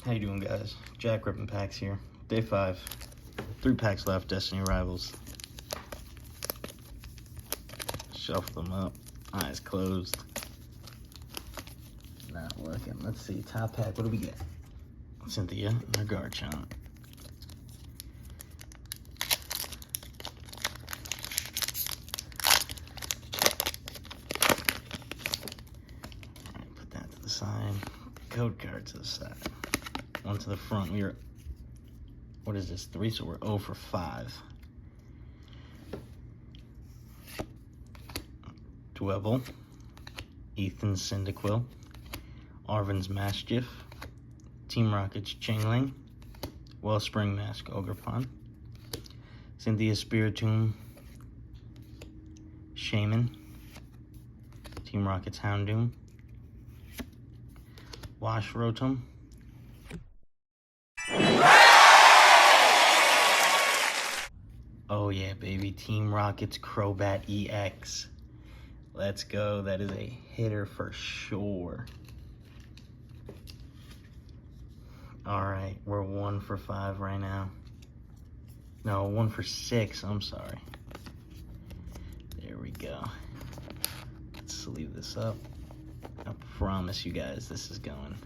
How you doing, guys? Jack ripping packs here. Day 5. 3 packs left, Destiny Rivals. Shuffle them up. Eyes closed. Not looking. Let's see. Top pack. What do we get? Cynthia and her Garchomp. Alright, put that to the side. Code card to the side. One to the front. We are, what is this? 3, so we're 0 for 5. Dwebble, Ethan Cyndaquil, Arven's Mastiff, Team Rocket's Chingling, Wellspring Mask Ogerpon, Cynthia Spiritomb, Shaman, Team Rocket's Houndoom, Wash Rotom, oh yeah, baby, Team Rocket's Crobat EX. Let's go. That is a hitter for sure. All right, we're 1 for 5 right now. No, 1 for 6. I'm sorry. There we go. Let's sleeve this up. I promise you guys this is going.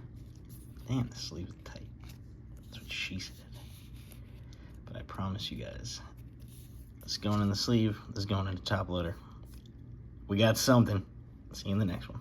Damn, the sleeve's tight. That's what she said. But I promise you guys, this is going in the sleeve. This is going in the top loader. We got something. See you in the next one.